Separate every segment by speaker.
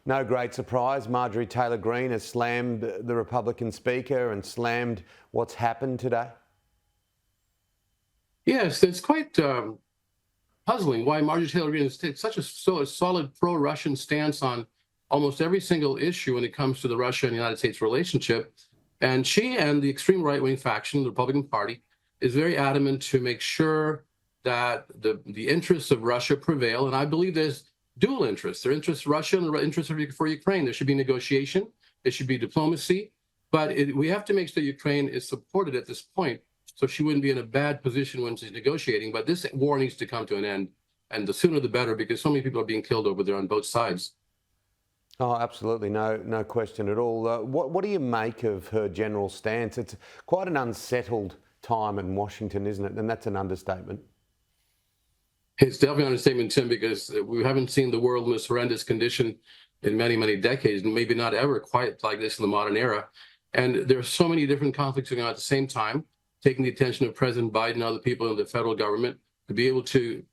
Speaker 1: No great surprise. Marjorie Taylor Greene has slammed the Republican Speaker and slammed what's happened today.
Speaker 2: Yes, it's quite puzzling why Marjorie Taylor Greene has taken such a solid pro-Russian stance on almost every single issue when it comes to the Russia and United States relationship. And she and the extreme right-wing faction, the Republican Party, is very adamant to make sure that the interests of Russia prevail. And I believe there's dual interests. There are interests of Russia and the interests for Ukraine. There should be negotiation. There should be diplomacy. But we have to make sure Ukraine is supported at this point, so she wouldn't be in a bad position when she's negotiating. But this war needs to come to an end, and the sooner the better, because so many people are being killed over there on both sides.
Speaker 1: Oh, absolutely, no question at all. What do you make of her general stance? It's quite an unsettled time in Washington, isn't it? And that's an understatement.
Speaker 2: It's definitely an understatement, Tim, because we haven't seen the world in this horrendous condition in many, many decades, and maybe not ever quite like this in the modern era. And there are so many different conflicts going on at the same time, taking the attention of President Biden and other people in the federal government to be able to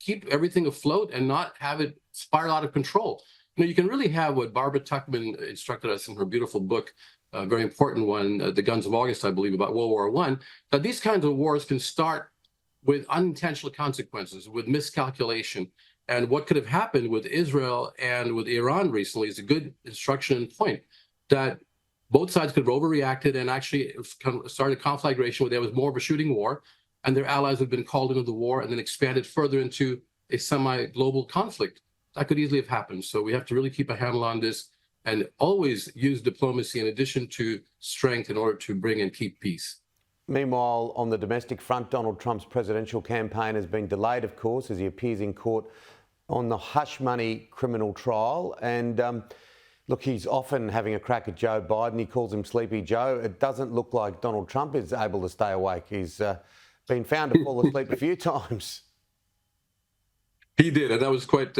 Speaker 2: keep everything afloat and not have it spiral out of control. You know, you can really have what Barbara Tuchman instructed us in her beautiful book, a very important one, The Guns of August, I believe, about World War I, that these kinds of wars can start with unintentional consequences, with miscalculation. And what could have happened with Israel and with Iran recently is a good instruction and point that both sides could have overreacted and actually started a conflagration where there was more of a shooting war, and their allies had been called into the war and then expanded further into a semi-global conflict. That could easily have happened. So we have to really keep a handle on this and always use diplomacy in addition to strength in order to bring and keep peace.
Speaker 1: Meanwhile, on the domestic front, Donald Trump's presidential campaign has been delayed, of course, as he appears in court on the hush money criminal trial. And look, he's often having a crack at Joe Biden. He calls him Sleepy Joe. It doesn't look like Donald Trump is able to stay awake. He's been found to fall asleep a few times.
Speaker 2: He did, and that was quite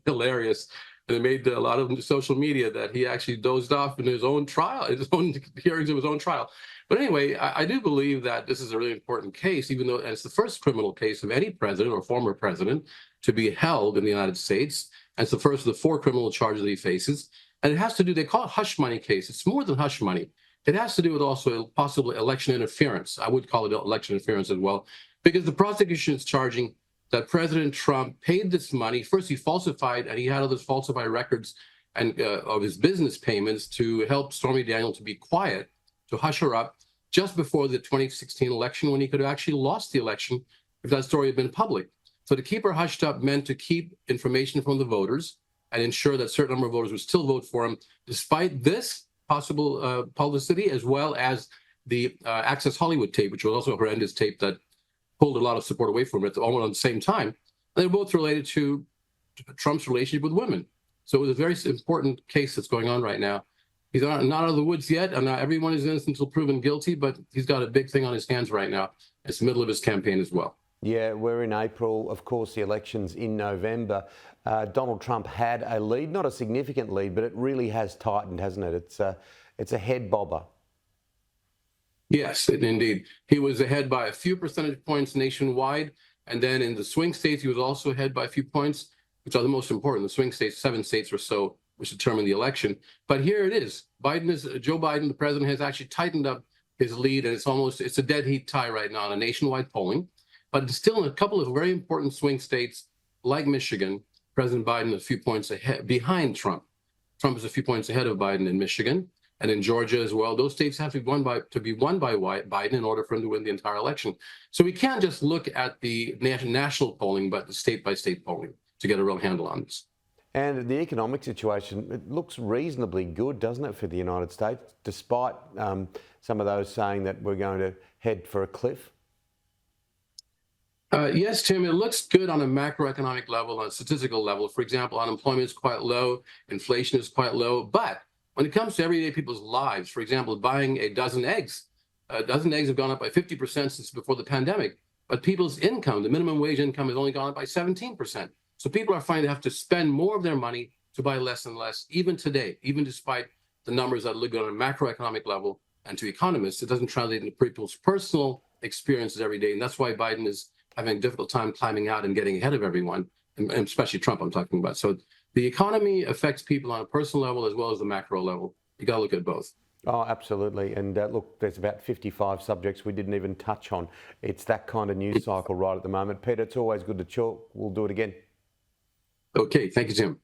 Speaker 2: hilarious. And it made a lot of social media that he actually dozed off in his own trial, his own hearings of his own trial. But anyway, I do believe that this is a really important case, even though it's the first criminal case of any president or former president to be held in the United States. And it's the first of the 4 criminal charges that he faces. And it has to do, they call it hush money case. It's more than hush money. It has to do with also possible election interference. I would call it election interference as well, because the prosecution is charging that President Trump paid this money. First, he falsified, and he had all those falsified records and of his business payments to help Stormy Daniels to be quiet, to hush her up, just before the 2016 election, when he could have actually lost the election if that story had been public. So to keep her hushed up meant to keep information from the voters and ensure that a certain number of voters would still vote for him, despite this possible publicity, as well as the Access Hollywood tape, which was also a horrendous tape that pulled a lot of support away from it, all at the same time. They're both related to Trump's relationship with women. So it was a very important case that's going on right now. He's not out of the woods yet, and not everyone is innocent until proven guilty, but he's got a big thing on his hands right now. It's the middle of his campaign as well.
Speaker 1: Yeah, we're in April. Of course, the election's in November. Donald Trump had a lead, not a significant lead, but it really has tightened, hasn't it? It's a head bobber.
Speaker 2: Yes, indeed. He was ahead by a few percentage points nationwide. And then in the swing states, he was also ahead by a few points, which are the most important. The swing states, 7 states or so, which determine the election. But here it is. Joe Biden, the president, has actually tightened up his lead, and it's a dead heat tie right now in nationwide polling. But it's still in a couple of very important swing states like Michigan, President Biden is a few points ahead behind Trump. Trump is a few points ahead of Biden in Michigan. And in Georgia as well, those states have to be won by Biden in order for him to win the entire election. So we can't just look at the national polling, but the state-by-state polling to get a real handle on this.
Speaker 1: And the economic situation, it looks reasonably good, doesn't it, for the United States, despite some of those saying that we're going to head for a cliff?
Speaker 2: Yes, Tim, it looks good on a macroeconomic level, on a statistical level. For example, unemployment is quite low, inflation is quite low, but when it comes to everyday people's lives, for example, buying a dozen eggs have gone up by 50% since before the pandemic. But people's income, the minimum wage income, has only gone up by 17%. So people are finding they have to spend more of their money to buy less and less, even today, even despite the numbers that look good on a macroeconomic level. And to economists, it doesn't translate into people's personal experiences every day. And that's why Biden is having a difficult time climbing out and getting ahead of everyone, and especially Trump I'm talking about. So the economy affects people on a personal level as well as the macro level. You got to look at both.
Speaker 1: Oh, absolutely. And look, there's about 55 subjects we didn't even touch on. It's that kind of news cycle right at the moment. Peter, it's always good to talk. We'll do it again.
Speaker 2: Okay. Thank you, Jim.